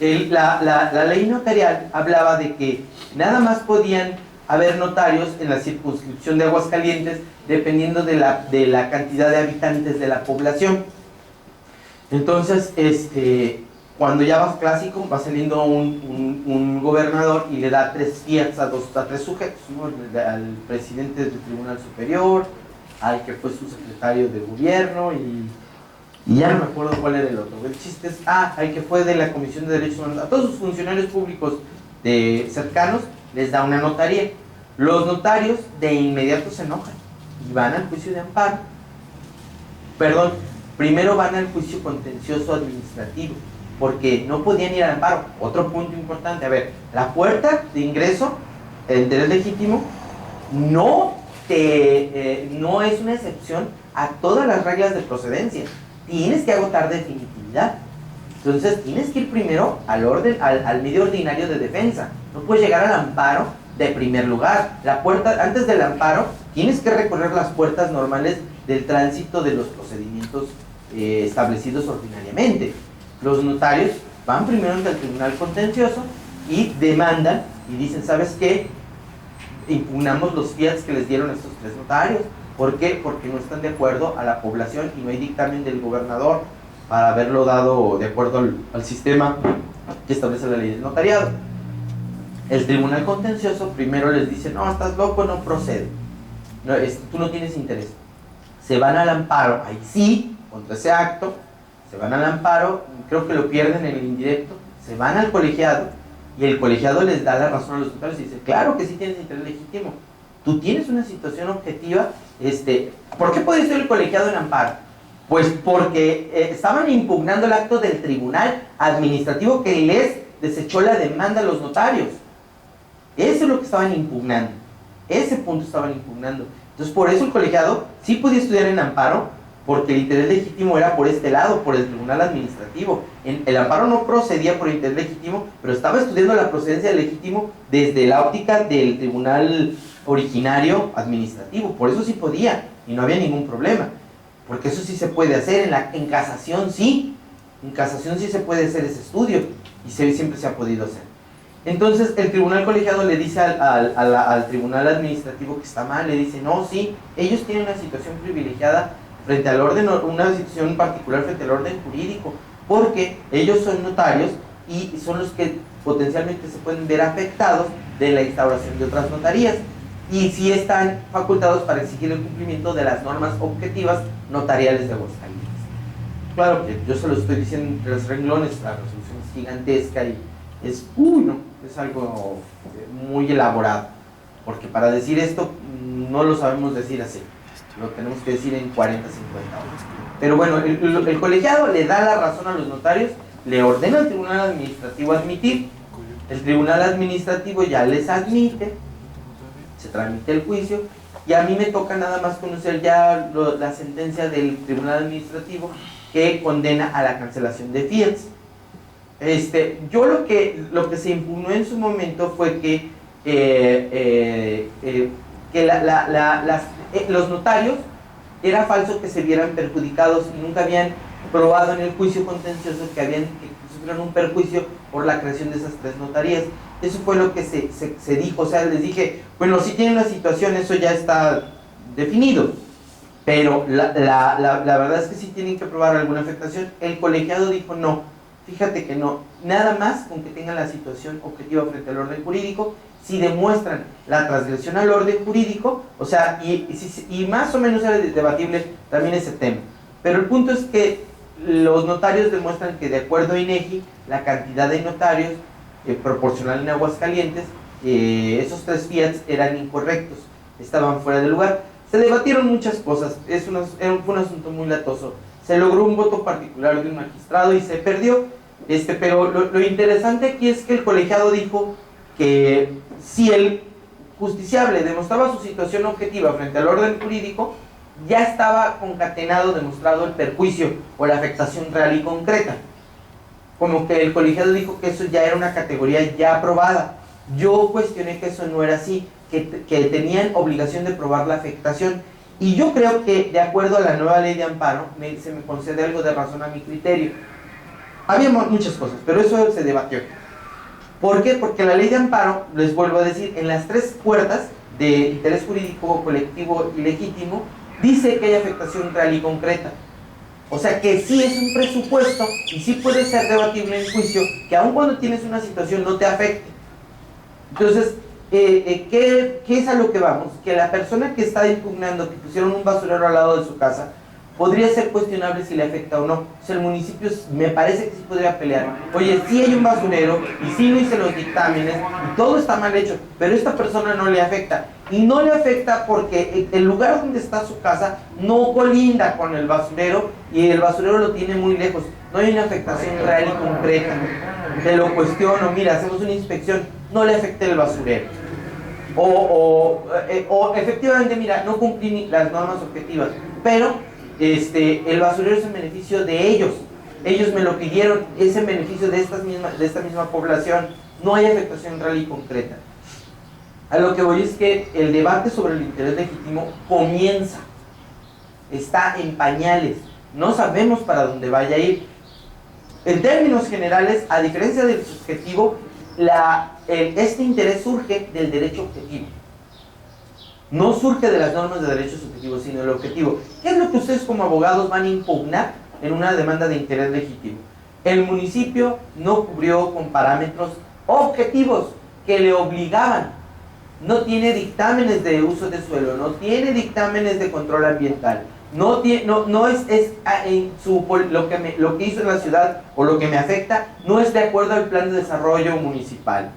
La ley notarial hablaba de que nada más podían haber notarios en la circunscripción de Aguascalientes dependiendo de la cantidad de habitantes de la población. Entonces, cuando ya vas clásico, va saliendo un gobernador y le da 3 fiats a 3 sujetos, ¿no? Al presidente del Tribunal Superior, al que fue su secretario de gobierno y ya no me acuerdo cuál era el otro. El chiste es, al que fue de la Comisión de Derechos Humanos. A todos sus funcionarios públicos cercanos les da una notaría. Los notarios de inmediato se enojan y van al juicio de amparo. Perdón, primero van al juicio contencioso administrativo, porque no podían ir al amparo. Otro punto importante, a ver, la puerta de ingreso, el interés legítimo, no es una excepción a todas las reglas de procedencia. Tienes que agotar definitividad. Entonces tienes que ir primero al medio ordinario de defensa. No puedes llegar al amparo de primer lugar. La puerta, antes del amparo, tienes que recorrer las puertas normales del tránsito de los procedimientos establecidos ordinariamente. Los notarios van primero ante el tribunal contencioso y demandan y dicen, ¿sabes qué? Impugnamos los fiats que les dieron estos 3 notarios. ¿Por qué? Porque no están de acuerdo a la población y no hay dictamen del gobernador para haberlo dado de acuerdo al sistema que establece la ley del notariado. El tribunal contencioso primero les dice, no, estás loco, no procede, no, tú no tienes interés. Se van al amparo, ahí sí, contra ese acto, se van al amparo, creo que lo pierden en el indirecto, se van al colegiado y el colegiado les da la razón a los notarios y dice, claro que sí tienes interés legítimo, tú tienes una situación objetiva. ¿Por qué puede ser el colegiado en amparo? Pues porque estaban impugnando el acto del tribunal administrativo que les desechó la demanda a los notarios. Eso es lo que estaban impugnando, ese punto estaban impugnando. Entonces por eso el colegiado sí podía estudiar en amparo, porque el interés legítimo era por este lado, por el tribunal administrativo. El amparo no procedía por el interés legítimo, pero estaba estudiando la procedencia del legítimo desde la óptica del tribunal originario administrativo. Por eso sí podía y no había ningún problema, porque eso sí se puede hacer. En casación sí, en casación sí se puede hacer ese estudio y siempre se ha podido hacer. Entonces el tribunal colegiado le dice al tribunal administrativo que está mal, le dice, no, sí, ellos tienen una situación privilegiada frente al orden, una situación particular frente al orden jurídico, porque ellos son notarios y son los que potencialmente se pueden ver afectados de la instauración de otras notarías, y sí están facultados para exigir el cumplimiento de las normas objetivas notariales de Aguascalientes. Claro que yo se lo estoy diciendo entre los renglones, la resolución es gigantesca y es algo muy elaborado, porque para decir esto no lo sabemos decir así, lo tenemos que decir en 40, 50 horas. Pero bueno, el colegiado le da la razón a los notarios, le ordena al tribunal administrativo admitir, el tribunal administrativo ya les admite, se tramite el juicio, y a mí me toca nada más conocer ya la sentencia del tribunal administrativo que condena a la cancelación de fiats. Yo lo que se impugnó en su momento fue que los notarios era falso que se vieran perjudicados y nunca habían probado en el juicio contencioso que sufrieron un perjuicio por la creación de esas 3 notarías. Eso fue lo que se dijo. O sea, les dije, bueno, si tienen una situación, eso ya está definido, pero la verdad es que sí tienen que probar alguna afectación. El colegiado dijo, no, fíjate que no, nada más con que tengan la situación objetiva frente al orden jurídico, si demuestran la transgresión al orden jurídico, o sea, y más o menos era debatible también ese tema, pero el punto es que los notarios demuestran que de acuerdo a INEGI, la cantidad de notarios proporcional en Aguascalientes, esos 3 fiats eran incorrectos, estaban fuera de lugar. Se debatieron muchas cosas, fue un asunto muy latoso. Se logró un voto particular de un magistrado y se perdió, pero lo interesante aquí es que el colegiado dijo que si el justiciable demostraba su situación objetiva frente al orden jurídico, ya estaba concatenado, demostrado el perjuicio o la afectación real y concreta. Como que el colegiado dijo que eso ya era una categoría ya aprobada. Yo cuestioné que eso no era así, que tenían obligación de probar la afectación. Y yo creo que, de acuerdo a la nueva ley de amparo, se me concede algo de razón a mi criterio. Había muchas cosas, pero eso se debatió. ¿Por qué? Porque la ley de amparo, les vuelvo a decir, en las tres puertas de interés jurídico, colectivo y legítimo, dice que hay afectación real y concreta. O sea que sí es un presupuesto y sí puede ser debatible en juicio que aun cuando tienes una situación no te afecte. Entonces, ¿qué es a lo que vamos? Que la persona que está impugnando que pusieron un basurero al lado de su casa podría ser cuestionable si le afecta o no. O sea, el municipio me parece que sí podría pelear. Oye, sí hay un basurero y sí no hice los dictámenes y todo está mal hecho, pero esta persona no le afecta. Y no le afecta porque el lugar donde está su casa no colinda con el basurero y el basurero lo tiene muy lejos. No hay una afectación real y concreta. Te lo cuestiono, mira, hacemos una inspección, no le afecta el basurero. O efectivamente, mira, no cumplí las normas objetivas, pero el basurero es en beneficio de ellos. Ellos me lo pidieron, es en beneficio de esta misma población. No hay afectación real y concreta. A lo que voy es que el debate sobre el interés legítimo comienza, está en pañales, no sabemos para dónde vaya a ir. En términos generales, a diferencia del subjetivo, este interés surge del derecho objetivo. No surge de las normas de derecho subjetivo, sino del objetivo. ¿Qué es lo que ustedes como abogados van a impugnar en una demanda de interés legítimo? El municipio no cubrió con parámetros objetivos que le obligaban. No tiene dictámenes de uso de suelo, no tiene dictámenes de control ambiental, lo que hizo en la ciudad o lo que me afecta no es de acuerdo al plan de desarrollo municipal.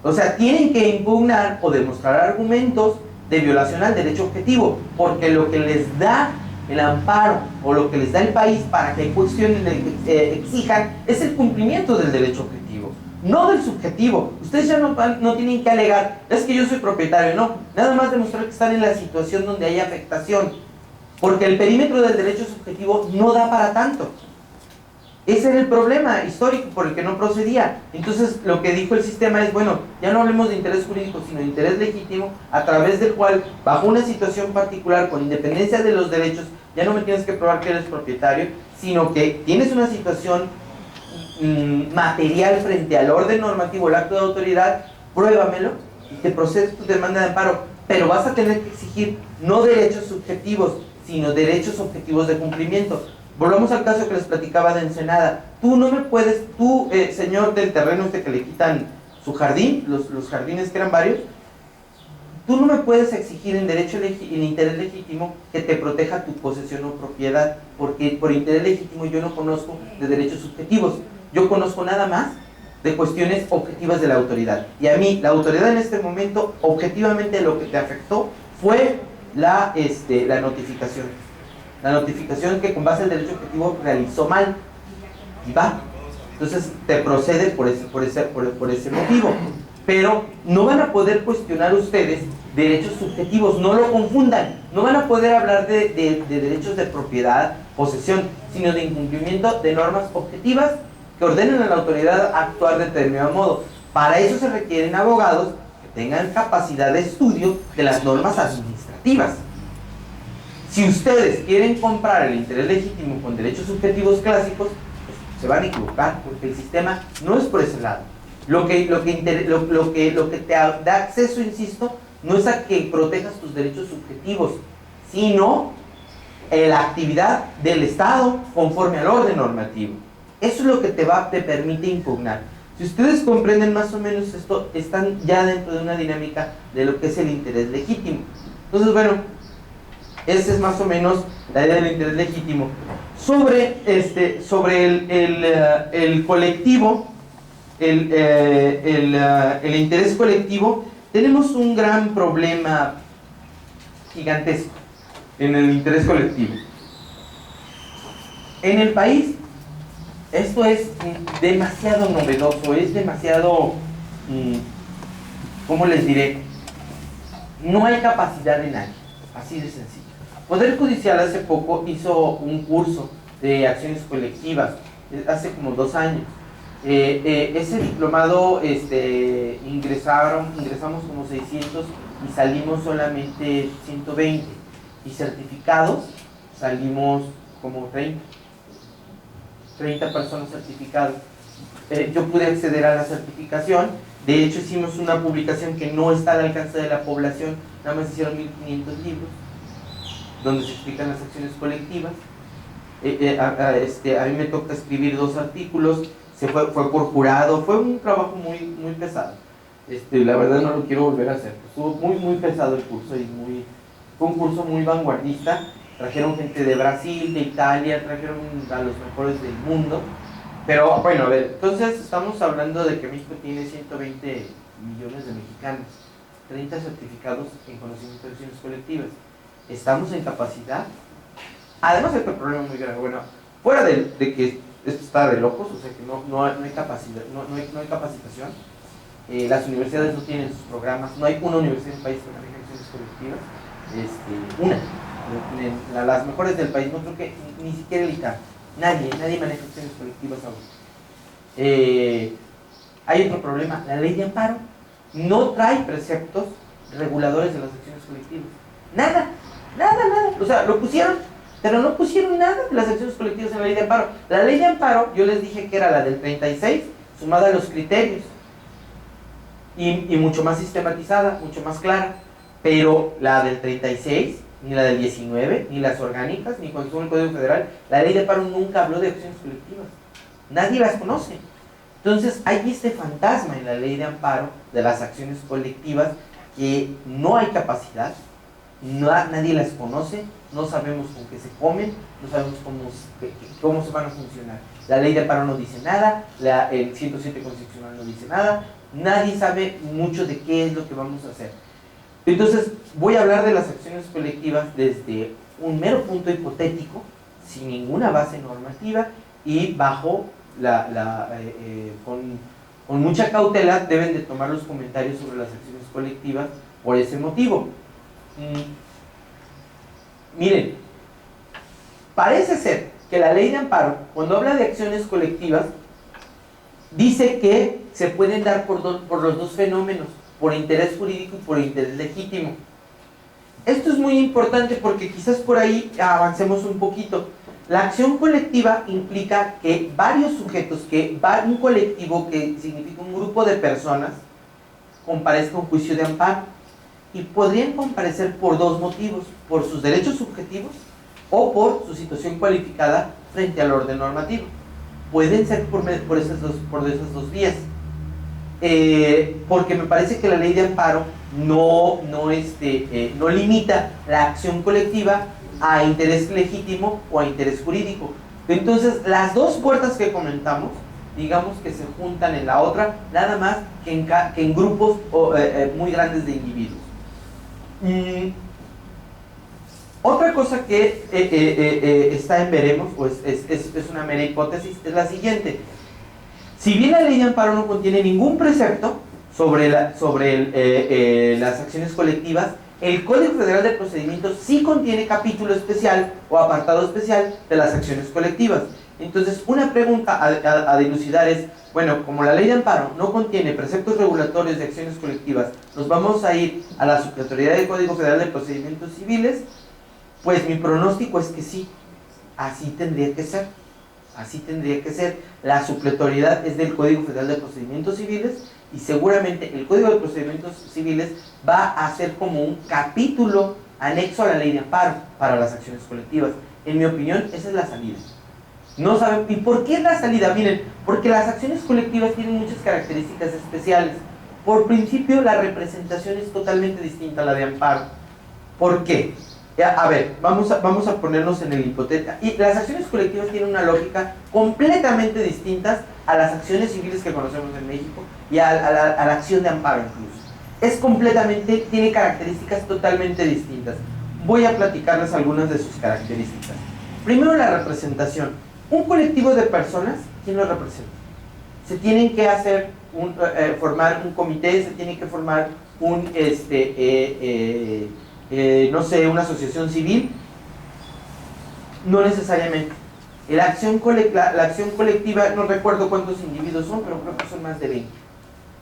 O sea, tienen que impugnar o demostrar argumentos de violación al derecho objetivo, porque lo que les da el amparo o lo que les da el país para que cuestionen, exijan, es el cumplimiento del derecho objetivo, no del subjetivo. Ustedes ya no tienen que alegar, es que yo soy propietario, no, nada más demostrar que están en la situación donde hay afectación, porque el perímetro del derecho subjetivo no da para tanto. Ese era el problema histórico por el que no procedía. Entonces lo que dijo el sistema es, bueno, ya no hablemos de interés jurídico, sino de interés legítimo, a través del cual, bajo una situación particular, con independencia de los derechos, ya no me tienes que probar que eres propietario, sino que tienes una situación material frente al orden normativo, el acto de autoridad, pruébamelo y te procedes tu demanda de amparo, pero vas a tener que exigir no derechos subjetivos, sino derechos objetivos de cumplimiento. Volvamos al caso que les platicaba de Ensenada. Tú no me puedes, señor del terreno que le quitan su jardín, los jardines que eran varios, tú no me puedes exigir en interés legítimo que te proteja tu posesión o propiedad, porque por interés legítimo yo no conozco de derechos subjetivos, yo conozco nada más de cuestiones objetivas de la autoridad. Y a mí, la autoridad en este momento, objetivamente lo que te afectó fue la notificación. La notificación que con base al derecho objetivo realizó mal y va. Entonces te procede por ese motivo. Pero no van a poder cuestionar ustedes derechos subjetivos, no lo confundan. No van a poder hablar de derechos de propiedad, posesión, sino de incumplimiento de normas objetivas que ordenen a la autoridad a actuar de determinado modo. Para eso se requieren abogados que tengan capacidad de estudio de las normas administrativas. Si ustedes quieren comprar el interés legítimo con derechos subjetivos clásicos, pues se van a equivocar, porque el sistema no es por ese lado. Lo que te da acceso, insisto, no es a que protejas tus derechos subjetivos, sino la actividad del Estado conforme al orden normativo. Eso es lo que te permite impugnar. Si ustedes comprenden más o menos esto, están ya dentro de una dinámica de lo que es el interés legítimo. Entonces, bueno, esa es más o menos la idea del interés legítimo. Sobre el colectivo, el interés colectivo, tenemos un gran problema gigantesco en el interés colectivo. En el país, esto es demasiado novedoso, es demasiado, ¿cómo les diré? No hay capacidad de nadie, así de sencillo. Poder Judicial hace poco hizo un curso de acciones colectivas, hace como 2 años. Ese diplomado ingresamos como 600 y salimos solamente 120, y certificados salimos como 30 30 personas certificadas. Yo pude acceder a la certificación. De hecho, hicimos una publicación que no está al alcance de la población, nada más hicieron 1500 libros, donde se explican las acciones colectivas. A mí me toca escribir 2 artículos, fue por jurado, fue un trabajo muy pesado. La verdad no lo quiero volver a hacer, estuvo muy pesado el curso y fue un curso muy vanguardista. Trajeron gente de Brasil, de Italia, trajeron a los mejores del mundo. Pero bueno, a ver, entonces estamos hablando de que México tiene 120 millones de mexicanos, 30 certificados en conocimiento de acciones colectivas. ¿Estamos en capacidad? Además hay otro problema muy grave. Bueno, fuera de que esto está de locos, o sea que no hay capacidad, no hay capacitación. Las universidades no tienen sus programas, no hay una universidad en el país que maneje acciones colectivas. Las mejores del país, no creo que ni siquiera el ICAR, nadie maneja acciones colectivas aún. Hay otro problema, la ley de amparo no trae preceptos reguladores de las acciones colectivas, nada, o sea, lo pusieron, pero no pusieron nada de las acciones colectivas en la ley de amparo. La ley de amparo, yo les dije que era la del 36, sumada a los criterios, y mucho más sistematizada, mucho más clara, pero la del 36, ni la del 19, ni las orgánicas, ni cuando estuvo en el Código Federal, la ley de amparo nunca habló de acciones colectivas, nadie las conoce. Entonces hay este fantasma en la ley de amparo de las acciones colectivas, que no hay capacidad, nadie las conoce, no sabemos con qué se comen, no sabemos cómo se van a funcionar. La ley de amparo no dice nada, el 107 constitucional no dice nada, nadie sabe mucho de qué es lo que vamos a hacer. Entonces voy a hablar de las acciones colectivas desde un mero punto hipotético, sin ninguna base normativa y bajo con mucha cautela. Deben de tomar los comentarios sobre las acciones colectivas por ese motivo. Miren, parece ser que la ley de amparo, cuando habla de acciones colectivas, dice que se pueden dar por los dos fenómenos, por interés jurídico y por interés legítimo. Esto es muy importante porque quizás por ahí avancemos un poquito. La acción colectiva implica que varios sujetos, un colectivo, que significa un grupo de personas, comparezca a un juicio de amparo. Y podrían comparecer por 2 motivos: por sus derechos subjetivos o por su situación cualificada frente al orden normativo. Pueden ser por esas dos vías. Porque me parece que la ley de amparo no limita la acción colectiva a interés legítimo o a interés jurídico. Entonces, las 2 puertas que comentamos, digamos que se juntan en la otra, nada más que en grupos muy grandes de individuos. Otra cosa que está en veremos, pues es una mera hipótesis, es la siguiente. Si bien la ley de amparo no contiene ningún precepto sobre las acciones colectivas, el Código Federal de Procedimientos sí contiene capítulo especial o apartado especial de las acciones colectivas. Entonces, una pregunta a dilucidar es: bueno, como la ley de amparo no contiene preceptos regulatorios de acciones colectivas, nos vamos a ir a la Subsecretaría del Código Federal de Procedimientos Civiles. Pues mi pronóstico es que sí, así tendría que ser. Así tendría que ser. La supletoriedad es del Código Federal de Procedimientos Civiles y seguramente el Código de Procedimientos Civiles va a ser como un capítulo anexo a la ley de amparo para las acciones colectivas. En mi opinión, esa es la salida. No saben. ¿Y por qué es la salida? Miren, porque las acciones colectivas tienen muchas características especiales. Por principio, la representación es totalmente distinta a la de amparo. ¿Por qué? A ver, vamos a ponernos en el hipotético. Y las acciones colectivas tienen una lógica completamente distinta a las acciones civiles que conocemos en México y a la acción de amparo incluso. Tiene características totalmente distintas. Voy a platicarles algunas de sus características. Primero, la representación. Un colectivo de personas, ¿quién lo representa? Se tienen que formar un comité, se tiene que formar una asociación civil. No necesariamente. La acción colectiva, no recuerdo cuántos individuos son, pero creo que son más de 20.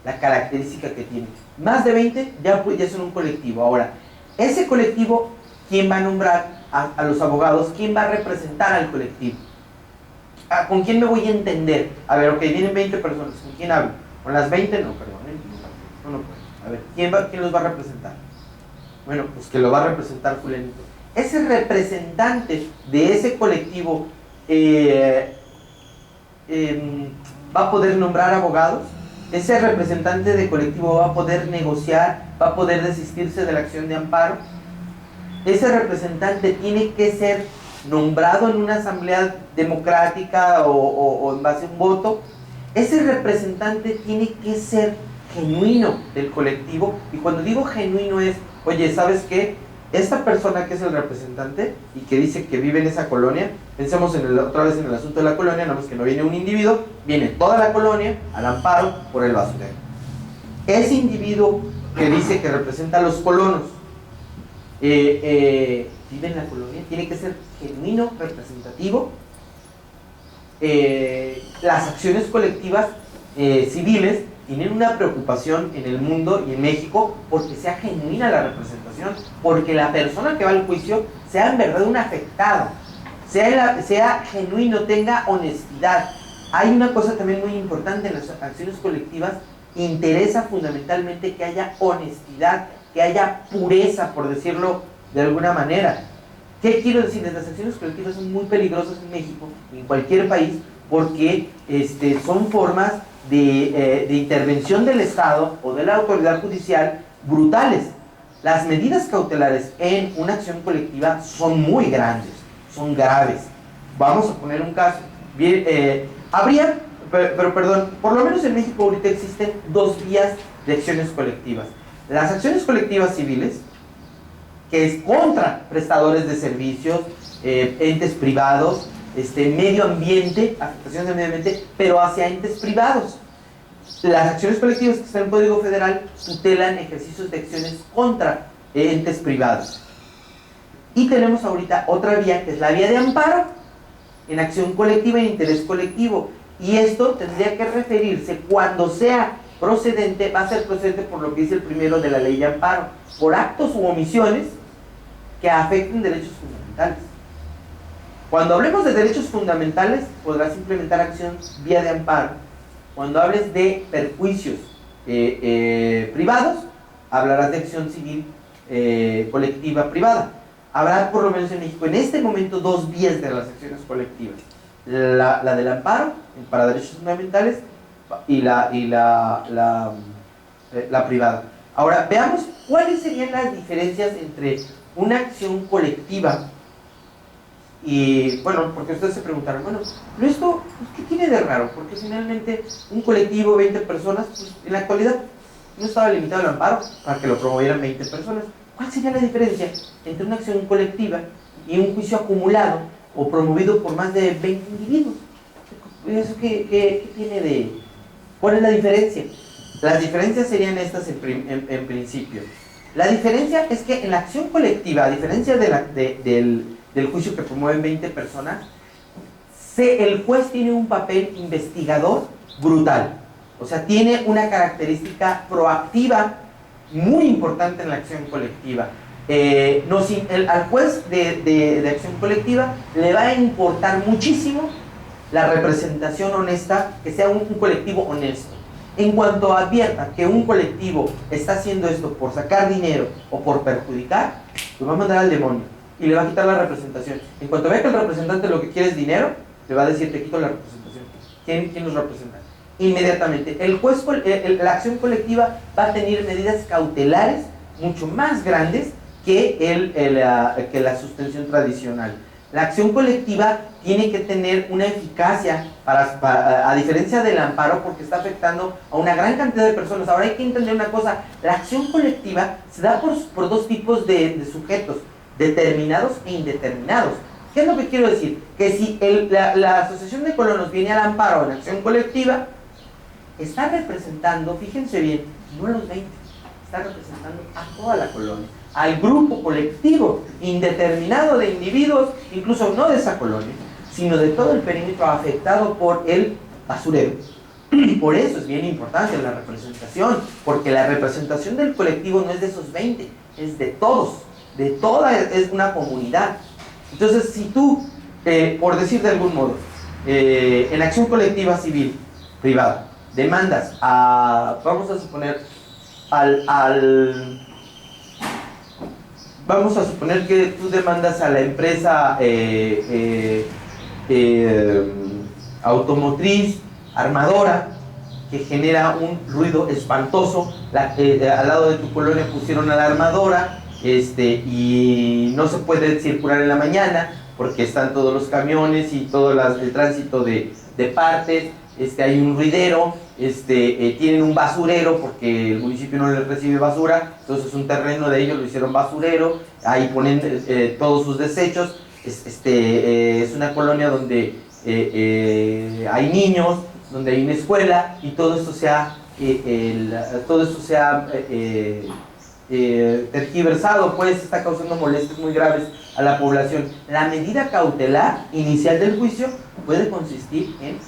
La característica que tiene. Más de 20 ya son un colectivo. Ahora, ese colectivo, ¿quién va a nombrar a los abogados? ¿Quién va a representar al colectivo? ¿con quién me voy a entender? A ver, ok, vienen 20 personas, ¿con quién hablo? ¿Con las 20? No, perdón, no puedo. A ver, ¿quién los va a representar? Bueno, pues que lo va a representar fulanito. Ese representante de ese colectivo va a poder nombrar abogados. Ese representante de colectivo va a poder negociar, va a poder desistirse de la acción de amparo. Ese representante tiene que ser nombrado en una asamblea democrática o en base a un voto. Ese representante tiene que ser genuino del colectivo, y cuando digo genuino es, oye, ¿sabes qué? Esta persona que es el representante y que dice que vive en esa colonia, pensemos otra vez en el asunto de la colonia, no es que no viene un individuo, viene toda la colonia al amparo por el basurero. Ese individuo que dice que representa a los colonos, vive en la colonia, tiene que ser genuino, representativo. Las acciones colectivas civiles tienen una preocupación en el mundo y en México porque sea genuina la representación, porque la persona que va al juicio sea en verdad un afectado, sea genuino, tenga honestidad. Hay una cosa también muy importante en las acciones colectivas: interesa fundamentalmente que haya honestidad, que haya pureza, por decirlo de alguna manera. ¿Qué quiero decir? Las acciones colectivas son muy peligrosas en México y en cualquier país, porque son formas de intervención del Estado o de la autoridad judicial brutales. Las medidas cautelares en una acción colectiva son muy grandes, son graves. Vamos a poner un caso. Bien, perdón, por lo menos en México ahorita existen dos vías de acciones colectivas. Las acciones colectivas civiles, que es contra prestadores de servicios, entes privados, medio ambiente, afectaciones del medio ambiente, pero hacia entes privados. Las acciones colectivas que están en el Código Federal tutelan ejercicios de acciones contra entes privados. Y tenemos ahorita otra vía, que es la vía de amparo en acción colectiva y en interés colectivo. Y esto tendría que referirse, cuando sea procedente, va a ser procedente por lo que dice el primero de la ley de amparo, por actos u omisiones que afecten derechos fundamentales. Cuando hablemos de derechos fundamentales, podrás implementar acción vía de amparo. Cuando hables de perjuicios privados, hablarás de acción civil colectiva privada. Habrá, por lo menos en México, en este momento, dos vías de las acciones colectivas: la del amparo para derechos fundamentales y la privada. Ahora, veamos cuáles serían las diferencias entre una acción colectiva y, bueno, porque ustedes se preguntaron, bueno, pero esto, pues, ¿qué tiene de raro? Porque finalmente un colectivo, 20 personas, pues en la actualidad no estaba limitado al amparo para que lo promovieran 20 personas. ¿Cuál sería la diferencia entre una acción colectiva y un juicio acumulado o promovido por más de 20 individuos? ¿Eso qué tiene de...? ¿Cuál es la diferencia? Las diferencias serían estas en principio. La diferencia es que en la acción colectiva, a diferencia del juicio que promueven 20 personas, el juez tiene un papel investigador brutal. O sea, tiene una característica proactiva muy importante en la acción colectiva. Al juez de acción colectiva le va a importar muchísimo la representación honesta, que sea un colectivo honesto. En cuanto advierta que un colectivo está haciendo esto por sacar dinero o por perjudicar, lo va a mandar al demonio y le va a quitar la representación. En cuanto vea que el representante lo que quiere es dinero, le va a decir: te quito la representación. ¿Quién nos representa? Inmediatamente. El juez, la acción colectiva va a tener medidas cautelares mucho más grandes que la suspensión tradicional. La acción colectiva tiene que tener una eficacia a diferencia del amparo, porque está afectando a una gran cantidad de personas. Ahora hay que entender una cosa: la acción colectiva se da por dos tipos de sujetos, determinados e indeterminados. ¿Qué es lo que quiero decir? Que si la Asociación de Colonos viene al amparo en acción colectiva, está representando, fíjense bien, no a los 20, está representando a toda la colonia, al grupo colectivo indeterminado de individuos, incluso no de esa colonia, sino de todo el perímetro afectado por el basurero. Por eso es bien importante la representación, porque la representación del colectivo no es de esos 20, es de todos, de toda, es una comunidad. Entonces, si tú, por decir de algún modo, en acción colectiva civil, privada, demandas a, vamos a suponer, vamos a suponer que tú demandas a la empresa automotriz, armadora, que genera un ruido espantoso. Al lado de tu colonia pusieron a la armadora, y no se puede circular en la mañana porque están todos los camiones y todo el tránsito de partes. Hay un ruidero, tienen un basurero porque el municipio no les recibe basura, entonces un terreno de ellos lo hicieron basurero, ahí ponen todos sus desechos. Es una colonia donde hay niños, donde hay una escuela, y todo esto se ha tergiversado, pues está causando molestias muy graves a la población. La medida cautelar inicial del juicio puede consistir en,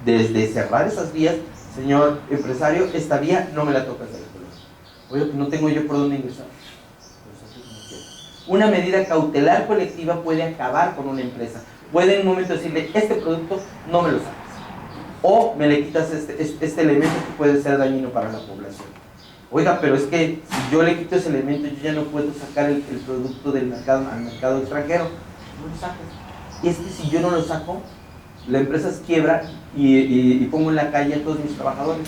desde cerrar esas vías: señor empresario, esta vía no me la tocas de la colonia, oye, que no tengo yo por dónde ingresar. Una medida cautelar colectiva puede acabar con una empresa. Puede en un momento decirle: este producto no me lo sacas, o me le quitas este elemento que puede ser dañino para la población. Oiga, pero es que si yo le quito ese elemento, yo ya no puedo sacar el producto del mercado al mercado extranjero. No lo sacas. Y es que si yo no lo saco, la empresa se quiebra y pongo en la calle a todos mis trabajadores.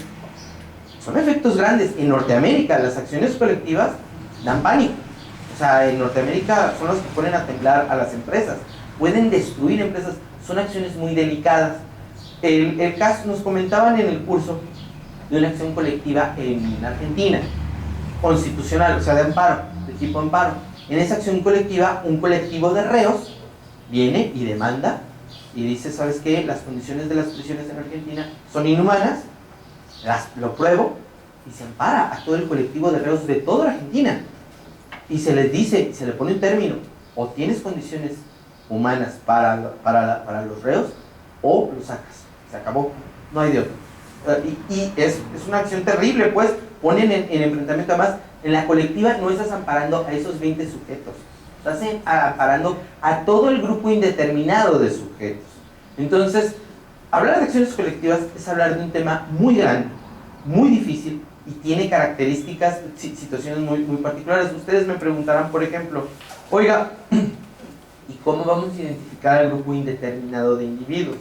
Son efectos grandes. En Norteamérica las acciones colectivas dan pánico. O sea, en Norteamérica son los que ponen a temblar a las empresas. Pueden destruir empresas. Son acciones muy delicadas. El caso, nos comentaban en el curso de una acción colectiva en Argentina, constitucional, o sea, de amparo, de tipo amparo. En esa acción colectiva, un colectivo de reos viene y demanda y dice: ¿sabes qué? Las condiciones de las prisiones en Argentina son inhumanas, lo pruebo, y se ampara a todo el colectivo de reos de toda Argentina. Y se les dice, se le pone un término: o tienes condiciones humanas para los reos, o lo sacas. Se acabó, no hay de otro. Y es una acción terrible, pues. Ponen en enfrentamiento. Además, en la colectiva no estás amparando a esos 20 sujetos, estás amparando a todo el grupo indeterminado de sujetos. Entonces, hablar de acciones colectivas es hablar de un tema muy grande, muy difícil, y tiene características, situaciones muy, muy particulares. Ustedes me preguntarán, por ejemplo: oiga, ¿y cómo vamos a identificar al grupo indeterminado de individuos?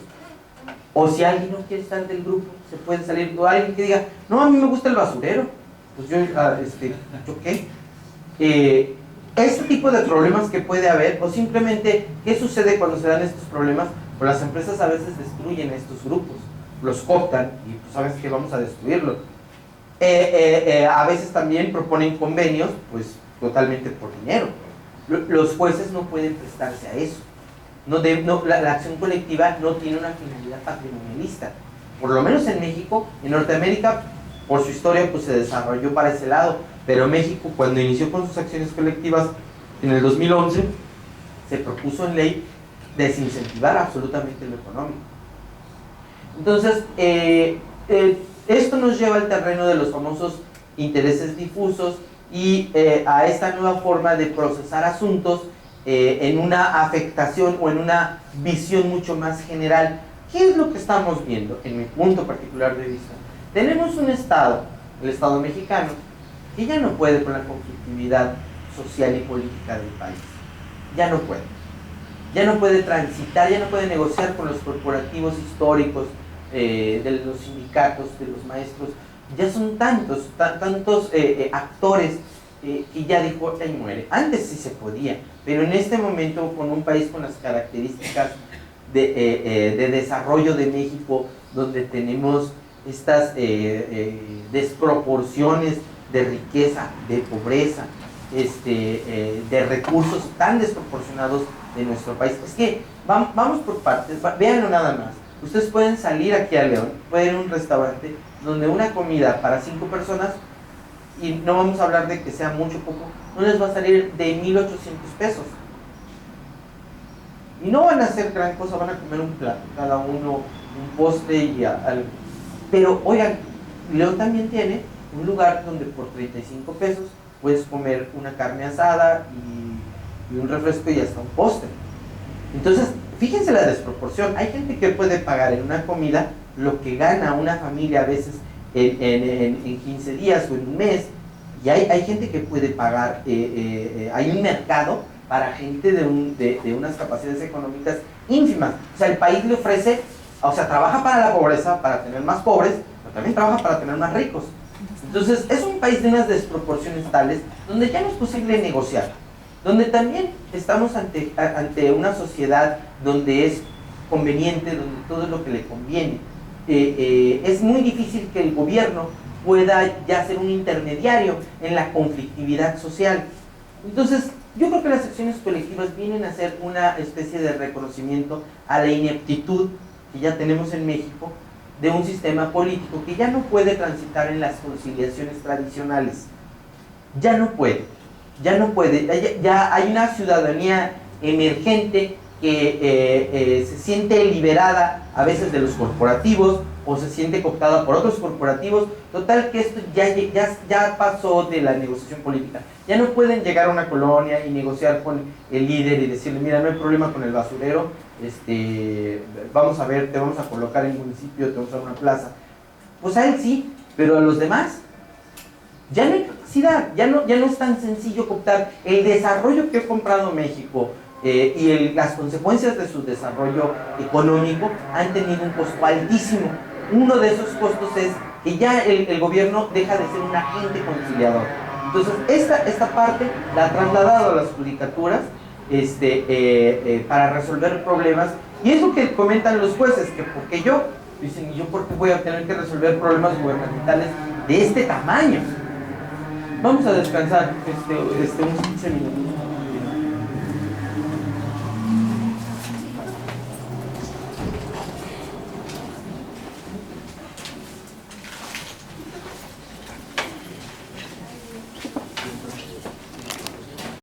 O si alguien no quiere estar del grupo, se puede salir. O alguien que diga: no, a mí me gusta el basurero, pues yo qué. Este tipo de problemas que puede haber, o simplemente, ¿qué sucede cuando se dan estos problemas? Pues las empresas a veces destruyen a estos grupos, los cooptan, y pues sabes que vamos a destruirlo. A veces también proponen convenios, pues totalmente por dinero. Los jueces no pueden prestarse a eso. La acción colectiva no tiene una finalidad patrimonialista, por lo menos en México. En Norteamérica, por su historia, pues se desarrolló para ese lado, pero México, cuando inició con sus acciones colectivas en el 2011, se propuso en ley desincentivar absolutamente lo económico. Entonces, esto nos lleva al terreno de los famosos intereses difusos y a esta nueva forma de procesar asuntos en una afectación o en una visión mucho más general. ¿Qué es lo que estamos viendo? En mi punto particular de vista, tenemos un Estado, el Estado mexicano, que ya no puede con la conflictividad social y política del país. Ya no puede. Ya no puede transitar, ya no puede negociar con los corporativos históricos, de los sindicatos, de los maestros. Ya son tantos actores que ya dijo: ahí muere. Antes sí se podía, pero en este momento, con un país con las características de desarrollo de México, donde tenemos estas desproporciones de riqueza, de pobreza, de recursos tan desproporcionados de nuestro país. Es que vamos por partes, véanlo nada más. Ustedes pueden salir aquí a León, pueden ir a un restaurante donde una comida para 5 personas, y no vamos a hablar de que sea mucho o poco, no les va a salir de 1,800 pesos. Y no van a hacer gran cosa, van a comer un plato, cada uno, un postre y algo. Pero, oigan, León también tiene un lugar donde por 35 pesos puedes comer una carne asada y un refresco y hasta un postre. Entonces, fíjense la desproporción. Hay gente que puede pagar en una comida lo que gana una familia a veces en 15 días o en un mes, y hay gente que puede pagar, hay un mercado para gente de unas capacidades económicas ínfimas. O sea, el país le ofrece, o sea, trabaja para la pobreza, para tener más pobres, pero también trabaja para tener más ricos. Entonces, es un país de unas desproporciones tales, donde ya no es posible negociar, donde también estamos ante una sociedad donde es conveniente, donde todo es lo que le conviene. Es muy difícil que el gobierno pueda ya ser un intermediario en la conflictividad social. Entonces, yo creo que las acciones colectivas vienen a ser una especie de reconocimiento a la ineptitud que ya tenemos en México de un sistema político que ya no puede transitar en las conciliaciones tradicionales. Ya no puede, ya hay una ciudadanía emergente que se siente liberada a veces de los corporativos o se siente cooptada por otros corporativos. Total que esto ya pasó de la negociación política. Ya no pueden llegar a una colonia y negociar con el líder y decirle, mira, no hay problema con el basurero, vamos a ver, te vamos a colocar en el municipio, te vamos a dar una plaza. Pues a él sí, pero a los demás ya no hay capacidad, ya no es tan sencillo cooptar. El desarrollo que ha comprado México y las consecuencias de su desarrollo económico han tenido un costo altísimo. Uno de esos costos es que ya el gobierno deja de ser un agente conciliador. Entonces, esta parte la ha trasladado a las judicaturas para resolver problemas, y es lo que comentan los jueces, que porque dicen, ¿y yo por qué voy a tener que resolver problemas gubernamentales de este tamaño? Vamos a descansar unos 15 minutos.